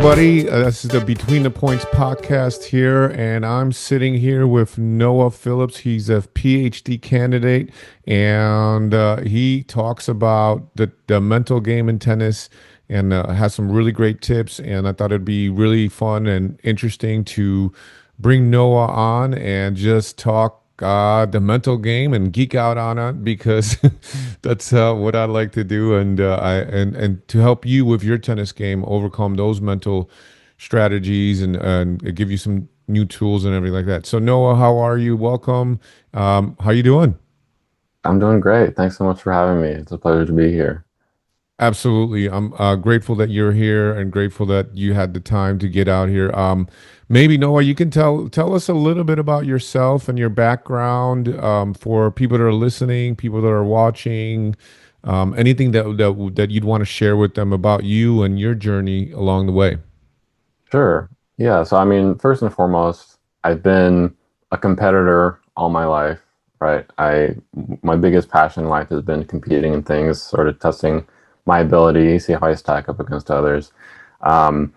everybody. This is the Between the Points podcast here, and I'm sitting here with Noah Phillips. He's a PhD candidate, and he talks about the mental game in tennis and has some really great tips. And I thought it'd be really fun and interesting to bring Noah on and just talk the mental game and geek out on it because that's what I like to do, and and to help you with your tennis game overcome those mental strategies and give you some new tools and everything like that. So Noah, how are you? Welcome. How you doing? I'm doing great. Thanks so much for having me. It's a pleasure to be here. Absolutely. I'm grateful that you're here and grateful that you had the time to get out here. Maybe Noah, you can tell us a little bit about yourself and your background for people that are listening, people that are watching, anything that you'd want to share with them about you and your journey along the way. Sure. Yeah. So, I mean, first and foremost, I've been a competitor all my life, right? My biggest passion in life has been competing in things, sort of testing my ability, see how I stack up against others. Um,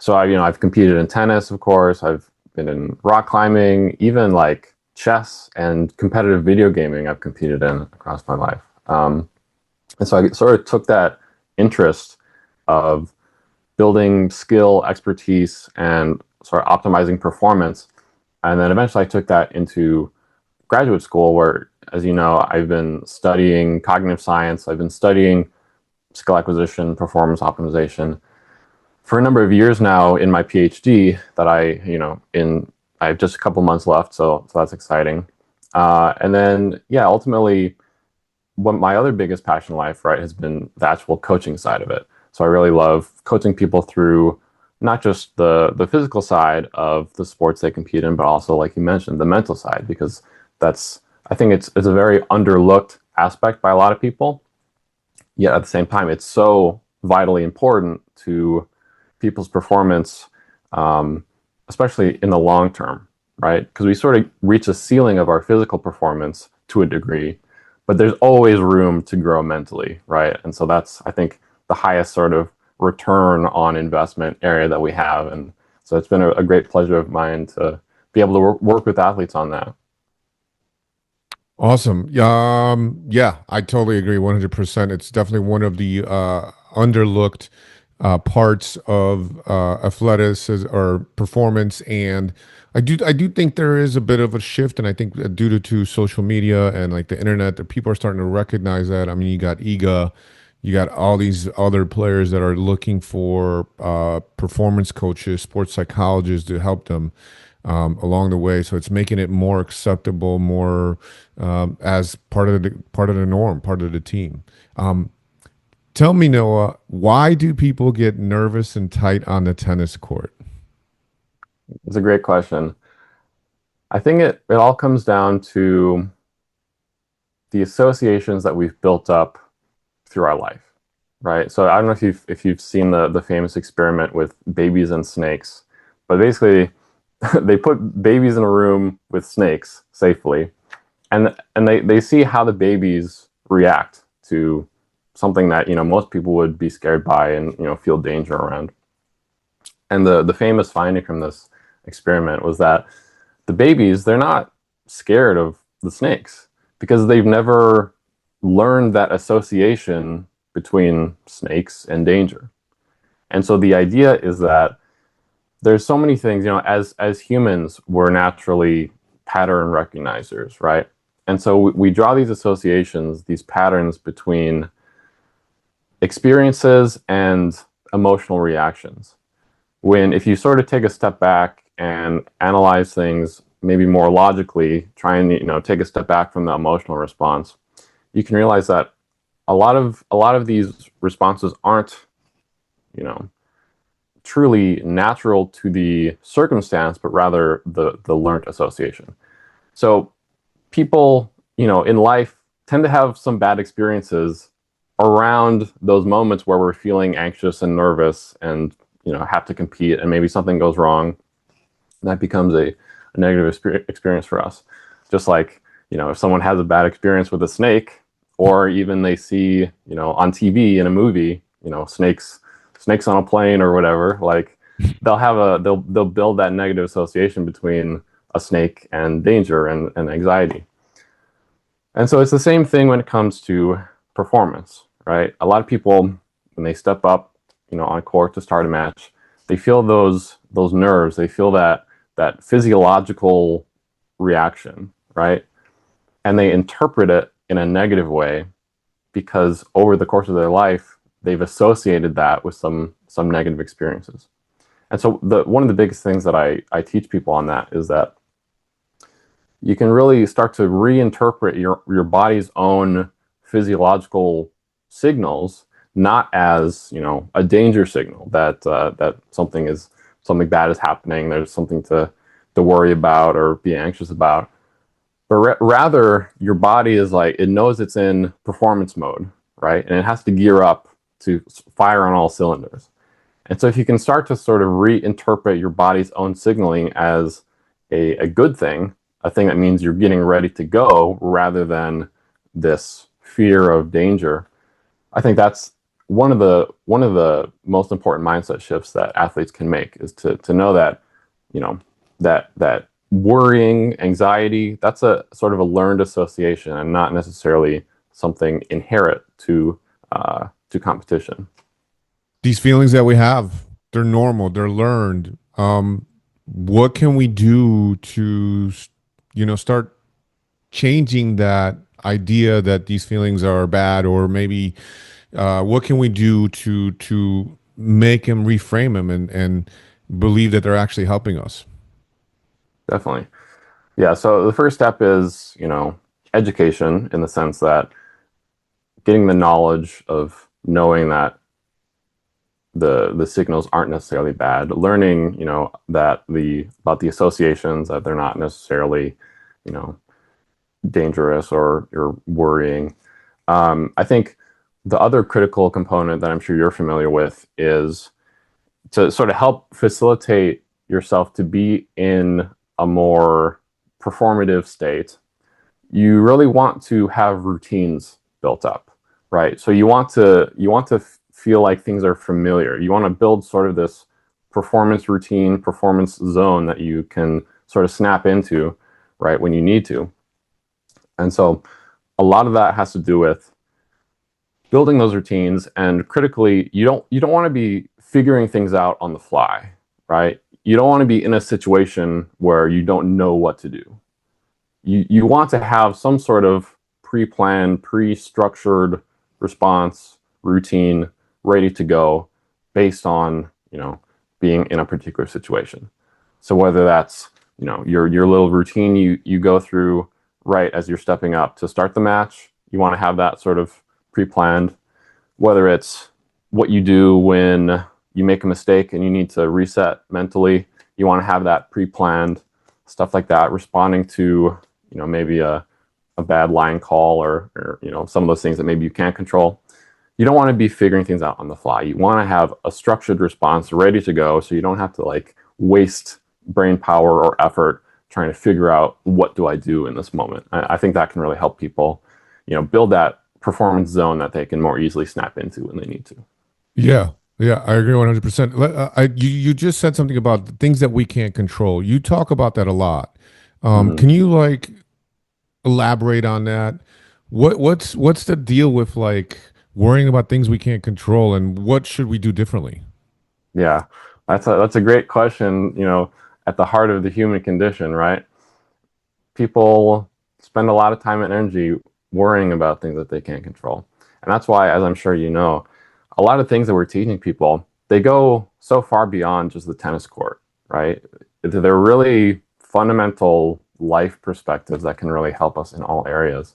I've competed in tennis, of course. I've been in rock climbing, even like chess and competitive video gaming. I've competed in across my life. And so I sort of took that interest of building skill, expertise, and sort of optimizing performance. And then eventually I took that into graduate school where, as you know, I've been studying cognitive science. I've been studying skill acquisition, performance optimization for a number of years now in my PhD that I have just a couple months left. So that's exciting. And then, yeah, ultimately, what my other biggest passion in life, right, has been the actual coaching side of it. So I really love coaching people through not just the physical side of the sports they compete in, but also, like you mentioned, the mental side, because I think it's a very underlooked aspect by a lot of people. Yet at the same time, it's so vitally important to people's performance, especially in the long term, right? Because we sort of reach a ceiling of our physical performance to a degree, but there's always room to grow mentally, right? And so that's, I think, the highest sort of return on investment area that we have. And so it's been a great pleasure of mine to be able to work with athletes on that. Awesome. Yeah, I totally agree 100%. It's definitely one of the underlooked parts of athleticism or performance. And I do think there is a bit of a shift. And I think due to social media and like the internet, that people are starting to recognize that. I mean, you got Iga, you got all these other players that are looking for performance coaches, sports psychologists to help them along the way. So it's making it more acceptable, more as part of the norm, part of the team. Tell me, Noah, why do people get nervous and tight on the tennis court? It's a great question. I think it all comes down to the associations that we've built up through our life, right? So I don't know if you've seen the famous experiment with babies and snakes, but basically they put babies in a room with snakes safely, and they see how the babies react to something that most people would be scared by and feel danger around. And the famous finding from this experiment was that the babies, they're not scared of the snakes because they've never learned that association between snakes and danger. And so the idea is that there's so many things, as humans, we're naturally pattern recognizers, right? And so we draw these associations, these patterns between experiences and emotional reactions. When if you sort of take a step back and analyze things maybe more logically, try and take a step back from the emotional response, you can realize that a lot of these responses aren't, you know, truly natural to the circumstance, but rather the learned association. So people, in life tend to have some bad experiences around those moments where we're feeling anxious and nervous and have to compete and maybe something goes wrong and that becomes a negative experience for us. Just like, if someone has a bad experience with a snake or even they see, on TV in a movie, snakes snakes on a plane or whatever, like they'll build that negative association between a snake and danger and anxiety. And so it's the same thing when it comes to performance, right? A lot of people, when they step up, on court to start a match, they feel those nerves, they feel that physiological reaction, right? And they interpret it in a negative way because over the course of their life, they've associated that with some negative experiences. And so one of the biggest things that I teach people on that is that you can really start to reinterpret your body's own physiological signals, not as a danger signal that something bad is happening, there's something to worry about or be anxious about, but rather your body is like, it knows it's in performance mode, right? And it has to gear up to fire on all cylinders. And so if you can start to sort of reinterpret your body's own signaling as a good thing, a thing that means you're getting ready to go rather than this fear of danger, I think that's one of the most important mindset shifts that athletes can make, is to know that, that worrying, anxiety, that's a sort of a learned association and not necessarily something inherent to competition. These feelings that we have, they're normal, they're learned. What can we do to, start changing that idea that these feelings are bad, or maybe what can we do to make them, reframe them, and believe that they're actually helping us? Definitely. Yeah. So the first step is, education, in the sense that getting the knowledge of knowing that the signals aren't necessarily bad, learning, that the about the associations, that they're not necessarily, you know, dangerous or you're worrying. I think the other critical component that I'm sure you're familiar with is to sort of help facilitate yourself to be in a more performative state. You really want to have routines built up, right? So you want to feel like things are familiar. You want to build sort of this performance routine, performance zone that you can sort of snap into, right, when you need to. And so a lot of that has to do with building those routines, and critically, you don't want to be figuring things out on the fly, right? You don't want to be in a situation where you don't know what to do. You want to have some sort of pre-planned, pre-structured response routine ready to go based on, being in a particular situation. So whether that's, your little routine you go through right as you're stepping up to start the match, you want to have that sort of pre-planned. Whether it's what you do when you make a mistake and you need to reset mentally, you want to have that pre-planned, stuff like that. Responding to, maybe a bad line call, or some of those things that maybe you can't control. You don't want to be figuring things out on the fly. You want to have a structured response ready to go, so you don't have to like waste brain power or effort trying to figure out what do I do in this moment. I think that can really help people, build that performance zone that they can more easily snap into when they need to. Yeah, yeah, I agree 100%. You just said something about the things that we can't control. You talk about that a lot. Mm-hmm. Can you like elaborate on that? What's the deal with like worrying about things we can't control, and what should we do differently? Yeah, that's a great question. At the heart of the human condition, right? People spend a lot of time and energy worrying about things that they can't control, and that's why, as I'm sure you know, a lot of things that we're teaching people, they go so far beyond just the tennis court, right? They're really fundamental life perspectives that can really help us in all areas.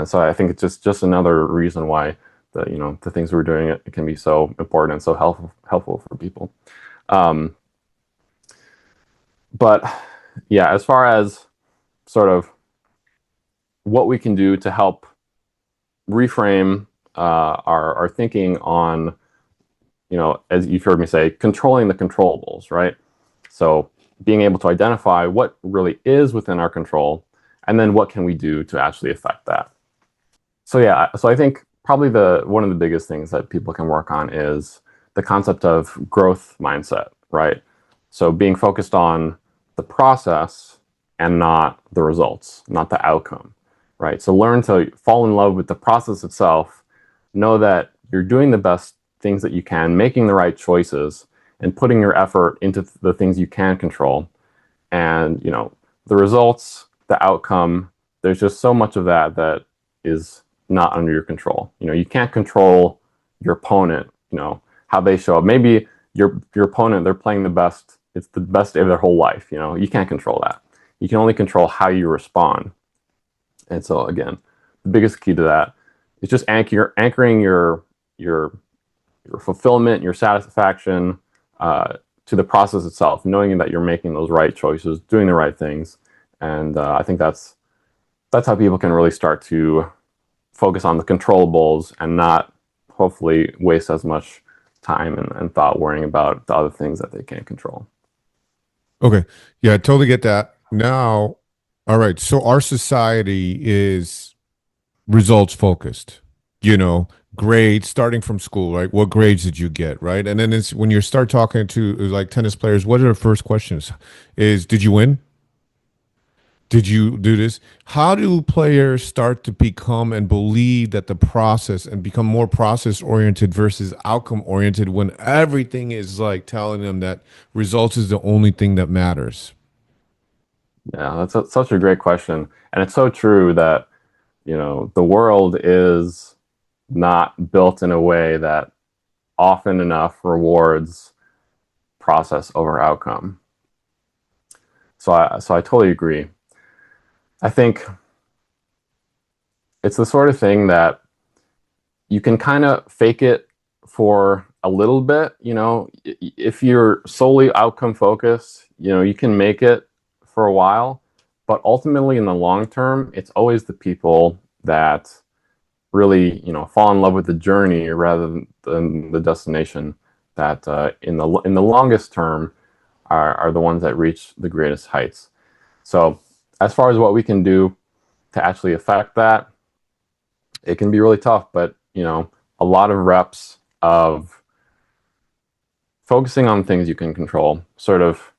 So I think it's just another reason why the things we're doing, it can be so important and so helpful for people. Um, but yeah, as far as sort of what we can do to help reframe our thinking on, as you've heard me say, controlling the controllables, right? So being able to identify what really is within our control, and then what can we do to actually affect that. So yeah, so I think probably the one of the biggest things that people can work on is the concept of growth mindset, right? So being focused on the process and not the results, not the outcome, right? So learn to fall in love with the process itself, know that you're doing the best things that you can, making the right choices, and putting your effort into the things you can control. And, the results, the outcome, there's just so much of that that is not under your control. You can't control your opponent, how they show up. Maybe your opponent, they're playing the best, it's the best day of their whole life, you can't control that. You can only control how you respond. And so again, the biggest key to that is just anchoring your fulfillment, your satisfaction to the process itself, knowing that you're making those right choices, doing the right things, and I think that's how people can really start to focus on the controllables and not hopefully waste as much time and thought worrying about the other things that they can't control. Okay. Yeah, I totally get that. Now, all right. So our society is results focused, grades starting from school, right? What grades did you get, right? And then it's when you start talking to like tennis players, what are the first questions? Did you win? Did you do this? How do players start to become and believe that the process and become more process oriented versus outcome oriented when everything is like telling them that results is the only thing that matters? Yeah, such a great question. And it's so true that, the world is not built in a way that often enough rewards process over outcome. So I totally agree. I think it's the sort of thing that you can kind of fake it for a little bit. If you're solely outcome focused, you can make it for a while, but ultimately in the long term, it's always the people that really, fall in love with the journey rather than the destination that in the longest term are the ones that reach the greatest heights. So as far as what we can do to actually affect that, it can be really tough, but a lot of reps of focusing on things you can control, sort of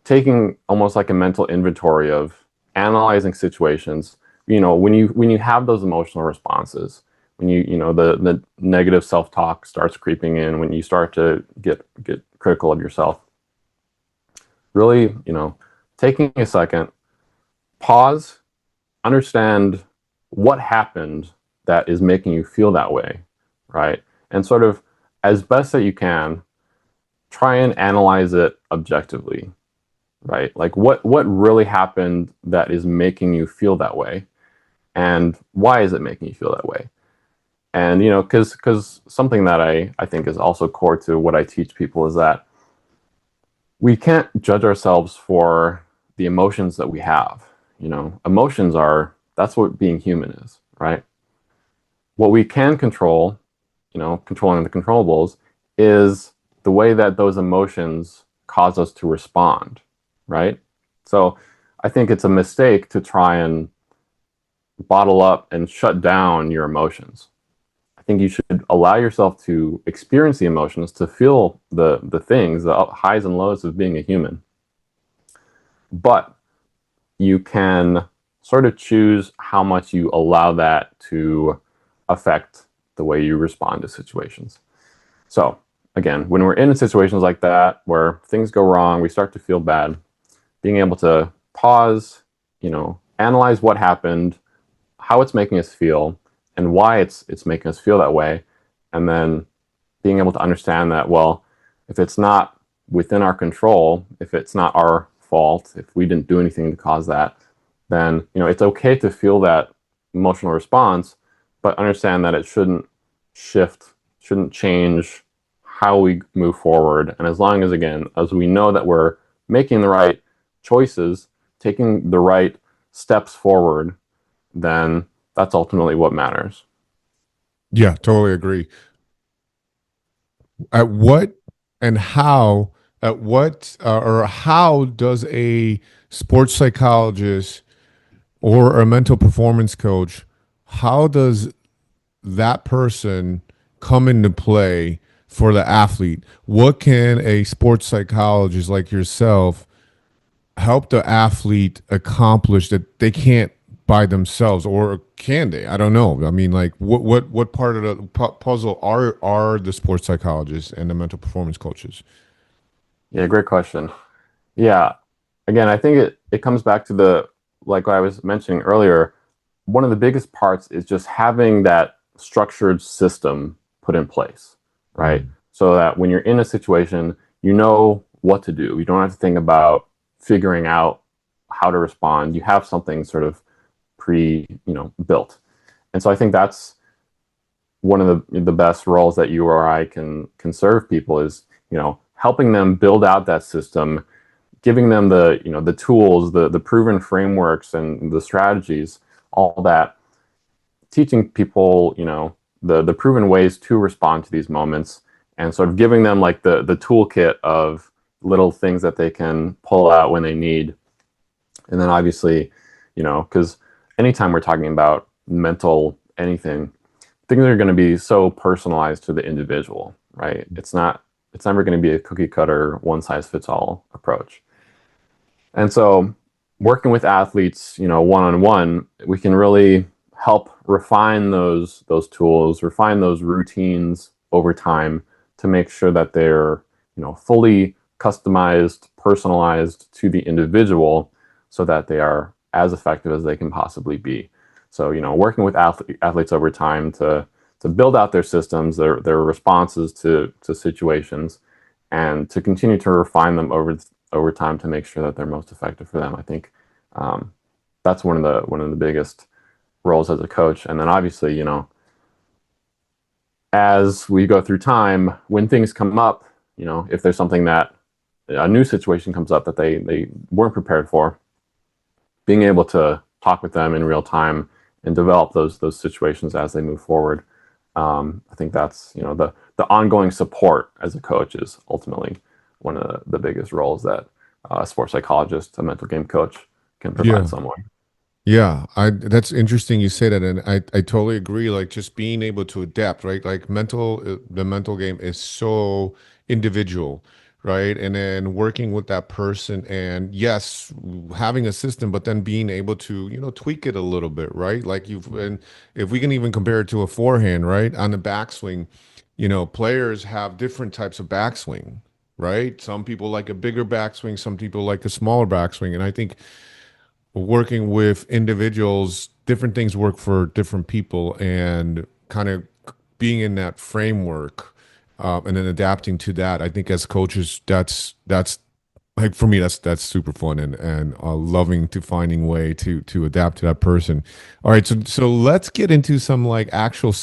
taking almost like a mental inventory of analyzing situations. When you have those emotional responses, when the negative self-talk starts creeping in, when you start to get critical of yourself, really, taking a second, pause, understand what happened that is making you feel that way, right? And sort of, as best that you can, try and analyze it objectively, right? Like what really happened that is making you feel that way, and why is it making you feel that way? And because something that I think is also core to what I teach people is that we can't judge ourselves for the emotions that we have. Emotions are, that's what being human is, right? What we can control, controlling the controllables, is the way that those emotions cause us to respond, right? So I think it's a mistake to try and bottle up and shut down your emotions. I think you should allow yourself to experience the emotions, to feel the things, the highs and lows of being a human. But you can sort of choose how much you allow that to affect the way you respond to situations. So, again, when we're in situations like that where things go wrong, we start to feel bad, being able to pause, analyze what happened, how it's making us feel, and why it's making us feel that way, and then being able to understand that, well, if it's not within our control, if it's not our fault, if we didn't do anything to cause that, then it's okay to feel that emotional response, but understand that it shouldn't shift, shouldn't change how we move forward. And as long as, again, as we know that we're making the right choices, taking the right steps forward, then that's ultimately what matters. Yeah, totally agree. At what and how, at what, or how does a sports psychologist or a mental performance coach, how does that person come into play for the athlete. What can a sports psychologist like yourself help the athlete accomplish that they can't by themselves, or can they? I don't know. I mean, like, what part of the puzzle are the sports psychologists and the mental performance coaches? Yeah, great question. Yeah, again, I think it comes back to the like what I was mentioning earlier. One of the biggest parts is just having that structured system put in place, right? Mm. So that when you're in a situation, you know what to do. You don't have to think about figuring out how to respond. You have something sort of built. And so I think that's one of the best roles that you or I can serve people is, helping them build out that system, giving them the tools, the proven frameworks and the strategies, all that, teaching people, the proven ways to respond to these moments, and sort of giving them like the toolkit of little things that they can pull out when they need. And then obviously, because anytime we're talking about mental anything, things are going to be so personalized to the individual, right? It's never going to be a cookie cutter, one size fits all approach. And so working with athletes, one on one, we can really help refine those tools, refine those routines over time to make sure that they're, fully customized, personalized to the individual so that they are as effective as they can possibly be. So, working with athletes over time to build out their systems, their responses to situations, and to continue to refine them over time to make sure that they're most effective for them. I think um, that's one of the biggest roles as a coach. And then obviously, as we go through time, when things come up, if there's something that a new situation comes up that they weren't prepared for, being able to talk with them in real time and develop those situations as they move forward. I think that's the ongoing support as a coach is ultimately one of the biggest roles that a sports psychologist, a mental game coach, can provide Yeah. someone. Yeah, I that's interesting you say that, and I totally agree. Like, just being able to adapt, right? Like, the mental game is so individual, right? And then working with that person, and yes, having a system, but then being able to, tweak it a little bit, right? Like, and if we can even compare it to a forehand, right? On the backswing, players have different types of backswing, right? Some people like a bigger backswing, some people like a smaller backswing, and I think working with individuals, different things work for different people, and kind of being in that framework, and then adapting to that. I think as coaches, that's like for me, that's super fun, and loving to finding way to adapt to that person. All right, so let's get into some like actual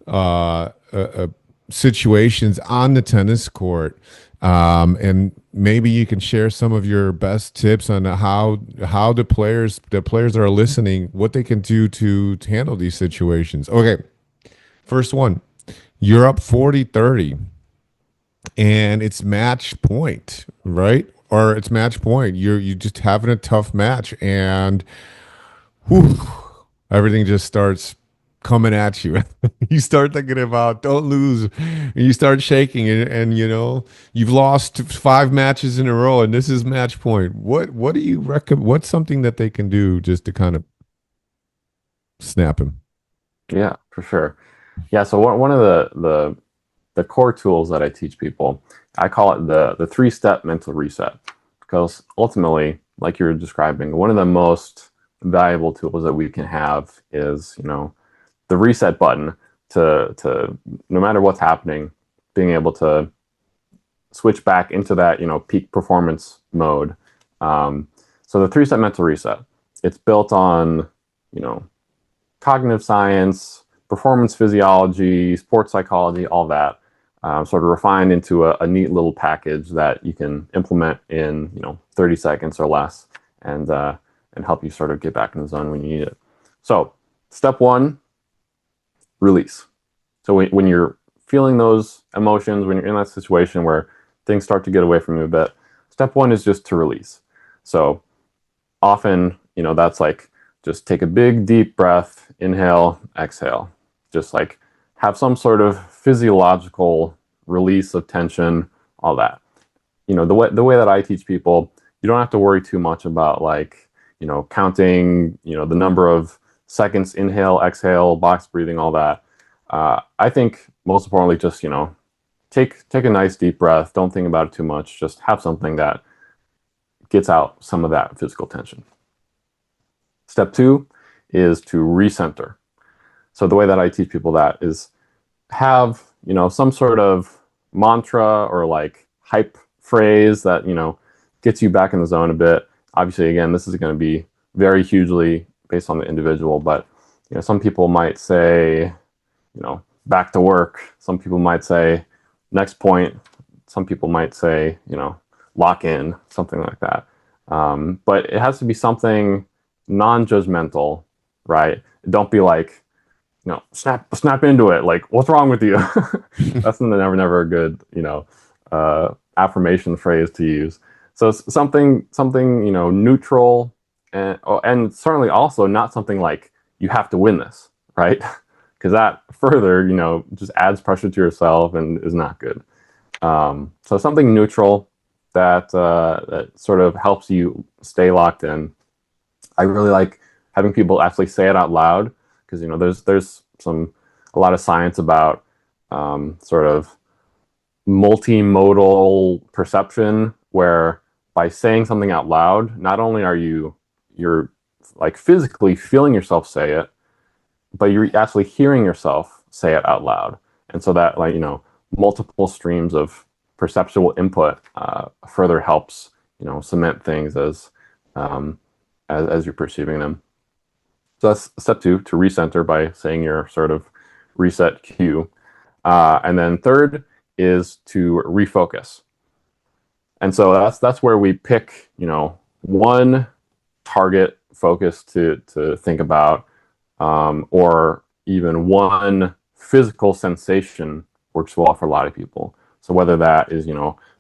uh, uh, uh, situations on the tennis court. And maybe you can share some of your best tips on how the players that are listening, what they can do to handle these situations. Okay, first one. You're up 40-30, and it's match point, right? Or it's match point. You just having a tough match, and whew, everything just starts coming at you. You start thinking about don't lose, and you start shaking, and you've lost 5 matches in a row, and this is match point. What do you recommend? What's something that they can do just to kind of snap him? Yeah, for sure. Yeah, so one of the core tools that I teach people, I call it the three-step mental reset, because ultimately, like you were describing, one of the most valuable tools that we can have is, the reset button to no matter what's happening, being able to switch back into that, peak performance mode. Um, so the three-step mental reset, it's built on, you know, cognitive science, performance physiology, sports psychology, all that, sort of refined into a neat little package that you can implement in 30 seconds or less, and help you sort of get back in the zone when you need it. So step one, release. So when you're feeling those emotions, when you're in that situation where things start to get away from you a bit, step one is just to release. So often, that's like just take a big deep breath, inhale, exhale. Just like have some sort of physiological release of tension, all that. The way that I teach people, you don't have to worry too much about like, counting, the number of seconds, inhale, exhale, box breathing, all that. I think most importantly, just, take a nice deep breath. Don't think about it too much. Just have something that gets out some of that physical tension. Step two is to recenter. So the way that I teach people that is have, some sort of mantra or like hype phrase that, gets you back in the zone a bit. Obviously, again, this is going to be very hugely based on the individual, but some people might say, back to work. Some people might say next point. Some people might say, lock in, something like that. But it has to be something non-judgmental, right? Don't be like, snap into it. Like, what's wrong with you? That's never a good, affirmation phrase to use. So something, neutral, and certainly also not something like you have to win this, right? Because that further, just adds pressure to yourself and is not good. So something neutral that sort of helps you stay locked in. I really like having people actually say it out loud because there's a lot of science about sort of multimodal perception where by saying something out loud, not only are you're like physically feeling yourself say it, but you're actually hearing yourself say it out loud. And so that like, multiple streams of perceptual input further helps, cement things as you're perceiving them. So that's step two, to recenter by saying your sort of reset cue. And then third is to refocus. And so that's where we pick, one target focus to think about, or even one physical sensation works well for a lot of people. So whether that is,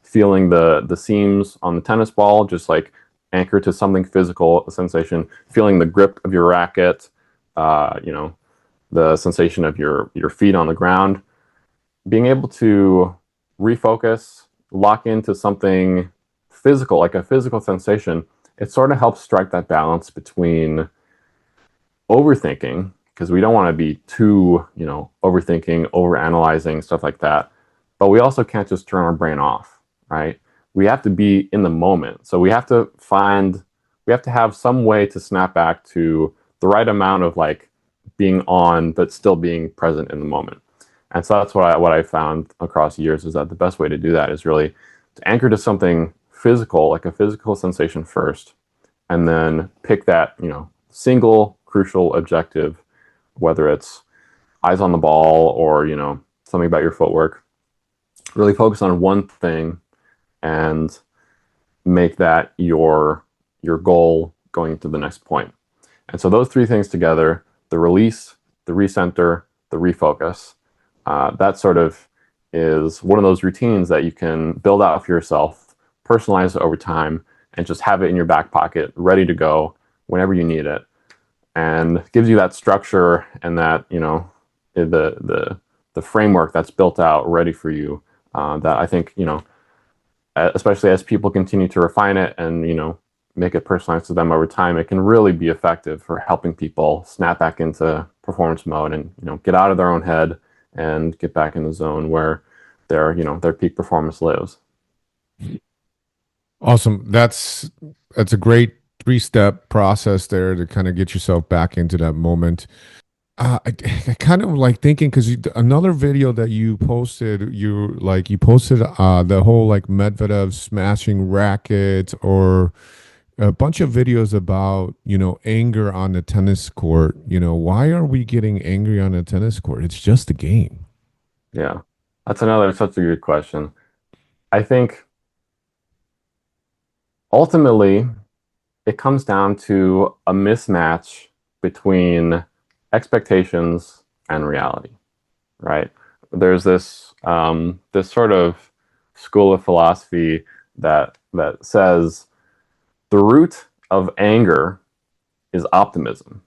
feeling the seams on the tennis ball, just like anchor to something physical, a sensation, feeling the grip of your racket, the sensation of your feet on the ground, being able to refocus, lock into something physical, like a physical sensation, it sort of helps strike that balance between overthinking, because we don't want to be too, overthinking, overanalyzing, stuff like that. But we also can't just turn our brain off, right? We have to be in the moment. So we have to have some way to snap back to the right amount of like being on, but still being present in the moment. And so that's what I found across years is that the best way to do that is really to anchor to something physical, like a physical sensation first, and then pick that, single crucial objective, whether it's eyes on the ball or, something about your footwork. Really focus on one thing and make that your goal going to the next point. And so those three things together, the release, the recenter, the refocus, that sort of is one of those routines that you can build out for yourself, personalize it over time, and just have it in your back pocket, ready to go whenever you need it. And gives you that structure and that, the framework that's built out ready for you, that I think, especially as people continue to refine it and, make it personalized to them over time, it can really be effective for helping people snap back into performance mode and, get out of their own head and get back in the zone where their peak performance lives. Awesome. That's a great three-step process there to kind of get yourself back into that moment. I kind of like thinking because another video that you posted the whole like Medvedev smashing rackets or a bunch of videos about anger on the tennis court. Why are we getting angry on the tennis court? It's just a game. Yeah, that's another such a good question. I think ultimately it comes down to a mismatch between expectations and reality, right? There's this sort of school of philosophy that says the root of anger is optimism,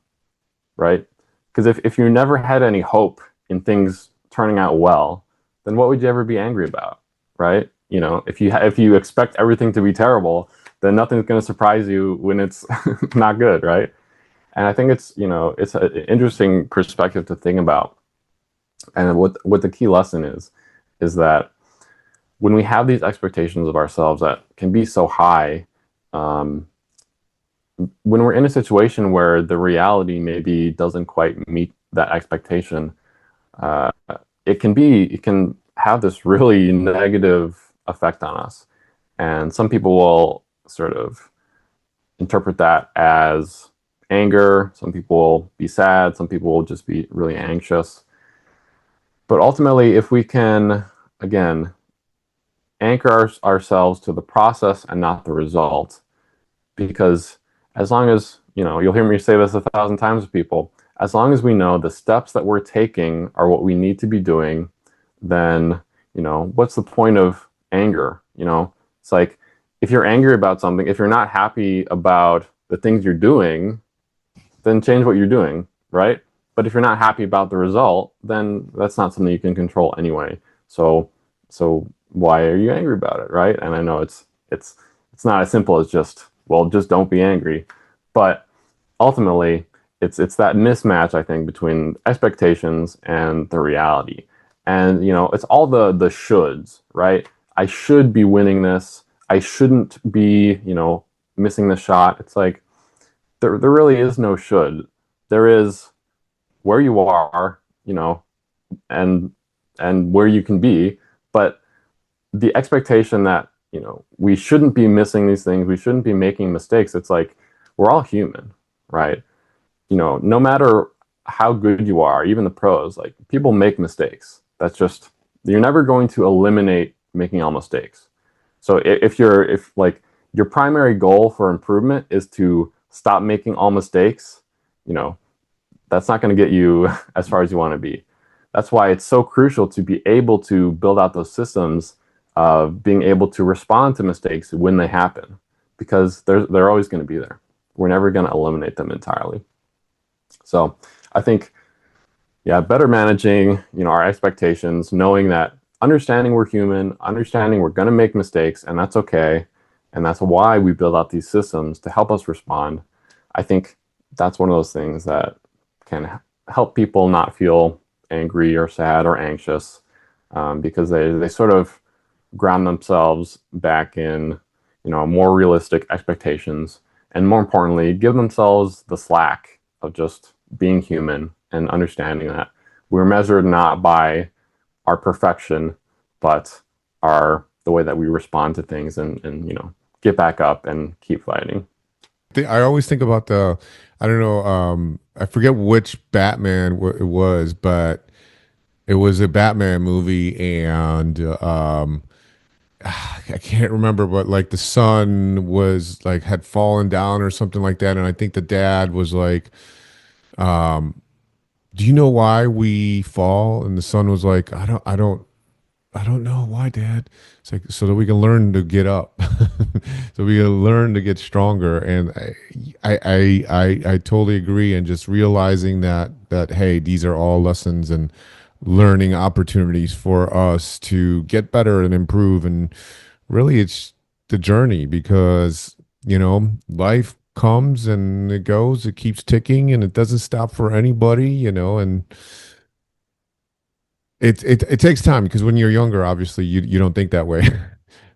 right? Because if you never had any hope in things turning out well, then what would you ever be angry about, right? You know, if you expect everything to be terrible, then nothing's going to surprise you when it's not good, right? And I think it's, you know, it's an interesting perspective to think about. And what the key lesson is that when we have these expectations of ourselves that can be so high, um, when we're in a situation where the reality maybe doesn't quite meet that expectation, uh, it can have this really negative effect on us. And some people will sort of interpret that as anger. Some people will be sad. Some people will just be really anxious. But ultimately, if we can, again, anchor ourselves to the process and not the result, because as long as, you know, you'll hear me say this 1,000 times to people, as long as we know the steps that we're taking are what we need to be doing, then, you know, what's the point of anger? You know, it's like if you're angry about something, if you're not happy about the things you're doing, then change what you're doing, right? But if you're not happy about the result, then that's not something you can control anyway. So, so why are you angry about it, right? And I know it's not as simple as just, well, just don't be angry, but ultimately, it's that mismatch, I think, between expectations and the reality. And you know, it's all the shoulds, right? I should be winning this. I shouldn't be, you know, missing the shot. It's like there really is no should. There is where you are, you know, and where you can be, but the expectation that, you know, we shouldn't be missing these things, we shouldn't be making mistakes. It's like we're all human, right? You know, no matter how good you are, even the pros, like people make mistakes. That's just, you're never going to eliminate making all mistakes. So if like your primary goal for improvement is to stop making all mistakes, you know, that's not going to get you as far as you want to be. That's why it's so crucial to be able to build out those systems of being able to respond to mistakes when they happen, because they're always going to be there. We're never going to eliminate them entirely. So I think, yeah, better managing, you know, our expectations, knowing that, understanding we're human, understanding we're going to make mistakes, and that's okay. And that's why we build out these systems to help us respond. I think that's one of those things that can help people not feel angry or sad or anxious, because they sort of ground themselves back in, you know, more realistic expectations, and more importantly, give themselves the slack of just being human and understanding that we're measured not by our perfection, but our the way that we respond to things, and you know, get back up and keep fighting. I always think about I don't know, I forget which Batman it was, but it was a Batman movie, and I can't remember, but like the son was like had fallen down or something like that, and I think the dad was like, "Do you know why we fall?" And the son was like, I don't know why, Dad. It's like so that we can learn to get up, so we can learn to get stronger. And I totally agree. And just realizing that hey, these are all lessons and learning opportunities for us to get better and improve. And really, it's the journey, because you know life comes and it goes, it keeps ticking, and it doesn't stop for anybody. You know, and it takes time, because when you're younger, obviously you don't think that way.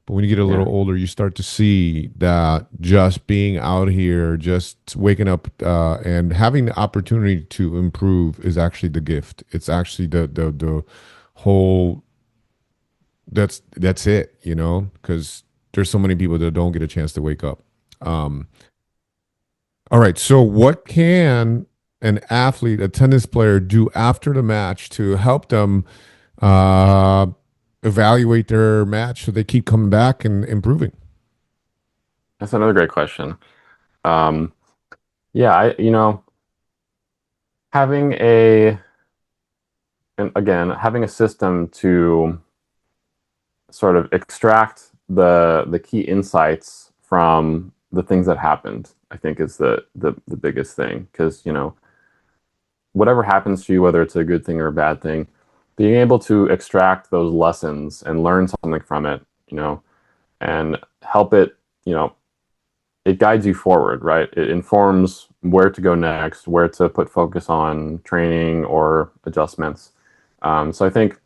But when you get a little Yeah. older, you start to see that just being out here, just waking up and having the opportunity to improve is actually the gift. It's actually the whole that's it, you know, because there's so many people that don't get a chance to wake up. Um, all right, so what can an athlete, a tennis player, do after the match to help them uh, evaluate their match so they keep coming back and improving? That's another great question. Um, yeah, you know, having and again, having a system to sort of extract the key insights from the things that happened, I think is the biggest thing. Because, you know, whatever happens to you, whether it's a good thing or a bad thing, being able to extract those lessons and learn something from it, and help it, it guides you forward, right? It informs where to go next, where to put focus on training or adjustments. So I think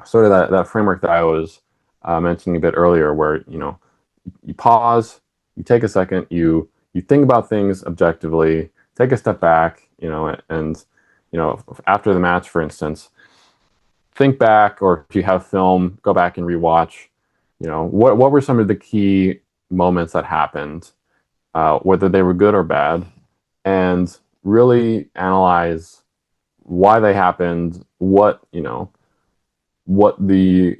sort of that framework that I was mentioning a bit earlier, where you pause, you take a second, you think about things objectively, take a step back, and after the match, for instance, think back, or if you have film, go back and rewatch. What were some of the key moments that happened, whether they were good or bad, and really analyze why they happened, what the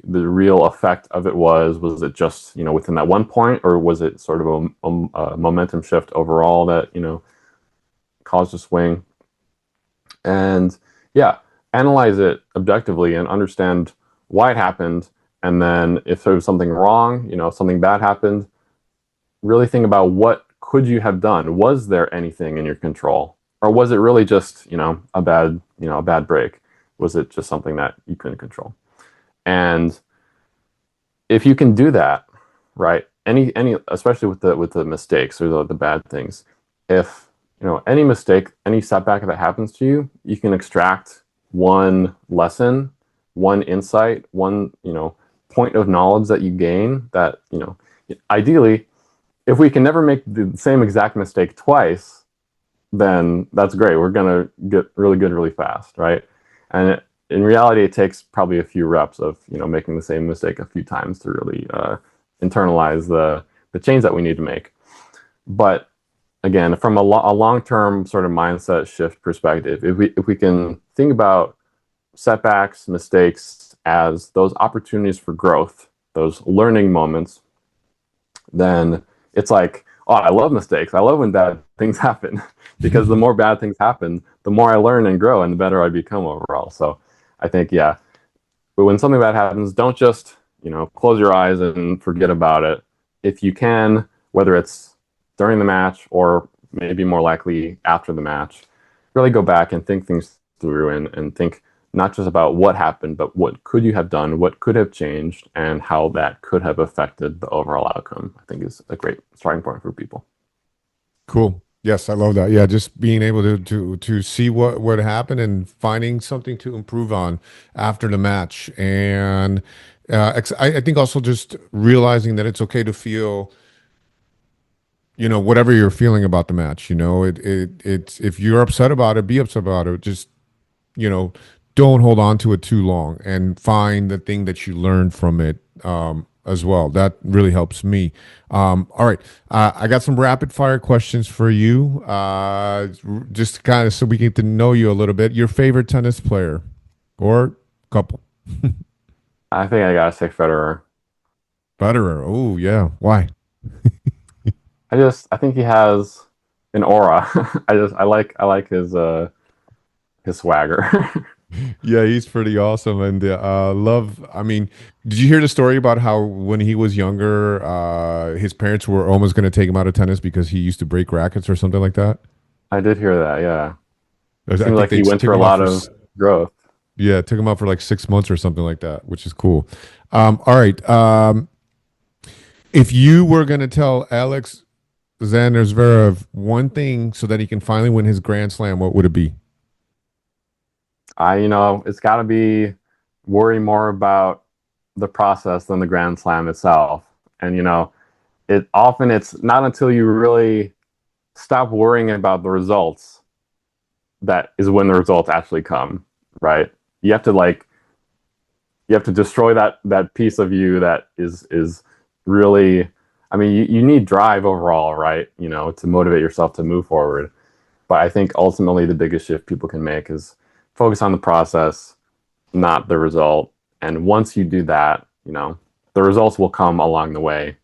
real effect of it was. Was it just within that one point, or was it sort of a momentum shift overall that caused a swing? And yeah, analyze it objectively and understand why it happened. And then if there was something wrong, something bad happened, really think about what could you have done. Was there anything in your control, or was it really just a bad break? Was it just something that you couldn't control? And if you can do that, right, any especially with the mistakes or the bad things, if any mistake, any setback that happens to you, you can extract one lesson, one insight, one point of knowledge that you gain. That ideally, if we can never make the same exact mistake twice, then that's great. We're gonna get really good really fast, right? And in reality, it takes probably a few reps of making the same mistake a few times to really internalize the change that we need to make. But again, from a long-term sort of mindset shift perspective, if we can think about setbacks, mistakes as those opportunities for growth, those learning moments, then it's like, oh, I love mistakes. I love when bad things happen because the more bad things happen, the more I learn and grow and the better I become overall. So I think, yeah, but when something bad happens, don't just, close your eyes and forget about it. If you can, whether it's during the match or maybe more likely after the match, really go back and think things through and think not just about what happened, but what could you have done, what could have changed, and how that could have affected the overall outcome. I think is a great starting point for people. Cool. Yes, I love that. Yeah, just being able to see what happened and finding something to improve on after the match, and I think also just realizing that it's okay to feel, whatever you're feeling about the match. It's if you're upset about it, be upset about it. Just you know, don't hold on to it too long and find the thing that you learned from it as well. That really helps me. All right. I got some rapid fire questions for you, just kind of so we get to know you a little bit. Your favorite tennis player or couple? I think I gotta say Federer. Federer. Oh, yeah. Why? I think he has an aura. I like his swagger. Yeah, he's pretty awesome, and love. I mean, did you hear the story about how when he was younger, his parents were almost going to take him out of tennis because he used to break rackets or something like that? I did hear that. Yeah, I seems think like they he went took through a him out lot for of growth. yeah, took him out for like 6 months or something like that, which is cool. All right, if you were going to tell Alex Xander Zverev one thing so that he can finally win his Grand Slam, what would it be? It's got to be worry more about the process than the Grand Slam itself. And it's not until you really stop worrying about the results that is when the results actually come, right? You have to like you have to destroy that piece of you that is really. I mean, you need drive overall, right? To motivate yourself to move forward. But I think ultimately the biggest shift people can make is focus on the process, not the result. And once you do that, the results will come along the way,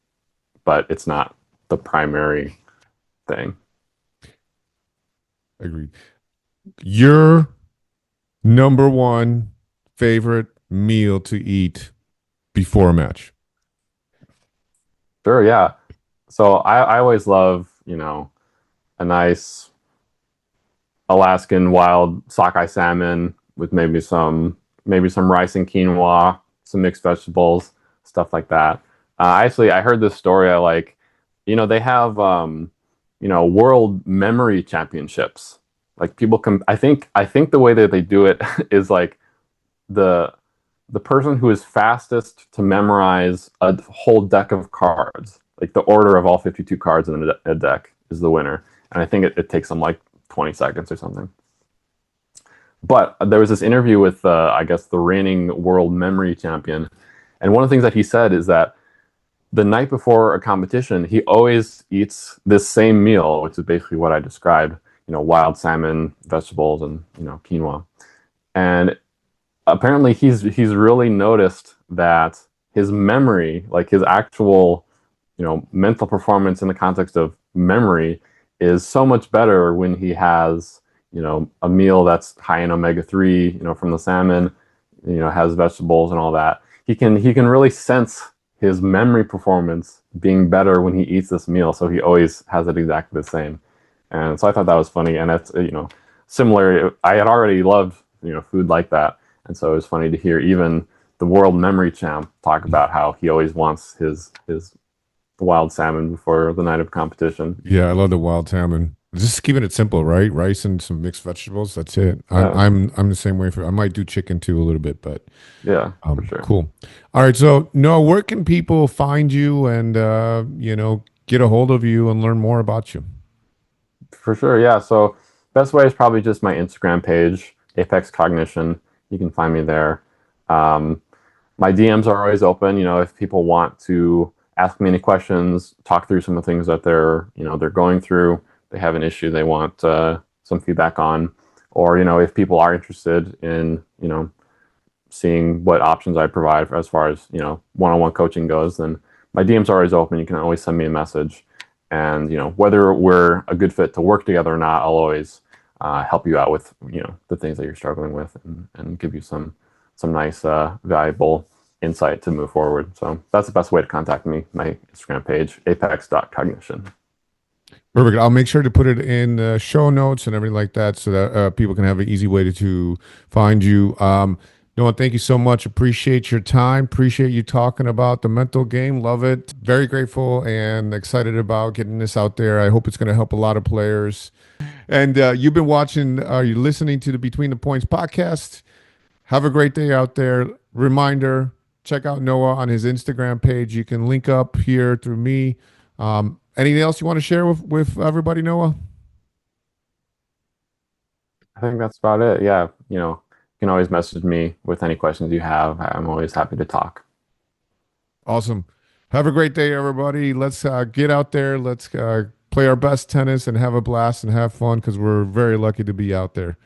but it's not the primary thing. Agreed. Your number one favorite meal to eat before a match? Sure, yeah. So I always love, a nice Alaskan wild sockeye salmon with maybe some maybe some rice and quinoa, some mixed vegetables, stuff like that. I heard this story. I like, they have, world memory championships. Like people can, I think the way that they do it is like the the person who is fastest to memorize a whole deck of cards, like the order of all 52 cards in a deck, is the winner. And I think it takes them like 20 seconds or something. But there was this interview with, I guess, the reigning world memory champion. And one of the things that he said is that the night before a competition, he always eats this same meal, which is basically what I described, wild salmon, vegetables, and, quinoa. And apparently he's really noticed that his memory, like his actual, mental performance in the context of memory, is so much better when he has, a meal that's high in omega-3, from the salmon, has vegetables and all that. He can really sense his memory performance being better when he eats this meal. So he always has it exactly the same. And so I thought that was funny. And that's, similar. I had already loved, food like that. And so it was funny to hear even the world memory champ talk about how he always wants his wild salmon before the night of competition. Yeah, I love the wild salmon. Just keeping it simple, right? Rice and some mixed vegetables. That's it. I'm Yeah, I'm I'm the same way for. I might do chicken too a little bit, but yeah, for sure. cool. All right, so Noah, where can people find you and get a hold of you and learn more about you? For sure, yeah. So best way is probably just my Instagram page, Apex Cognition. You can find me there. Um, my DMs are always open. If people want to ask me any questions, talk through some of the things that they're going through, they have an issue they want some feedback on, or if people are interested in seeing what options I provide as far as one-on-one coaching goes, then my DMs are always open. You can always send me a message, and whether we're a good fit to work together or not, I'll always help you out with the things that you're struggling with, and give you some nice valuable insight to move forward. So that's the best way to contact me. My Instagram page, apex.cognition. Perfect. I'll make sure to put it in the show notes and everything like that so that people can have an easy way to find you. Noah, thank you so much. Appreciate your time. Appreciate you talking about the mental game. Love it. Very grateful and excited about getting this out there. I hope it's going to help a lot of players. And you've been watching, you're listening to the Between the Points podcast. Have a great day out there. Reminder, check out Noah on his Instagram page. You can link up here through me. Anything else you want to share with everybody, Noah? I think that's about it. Yeah, you can always message me with any questions you have. I'm always happy to talk. Awesome. Have a great day, everybody. Let's get out there. Let's play our best tennis and have a blast and have fun because we're very lucky to be out there.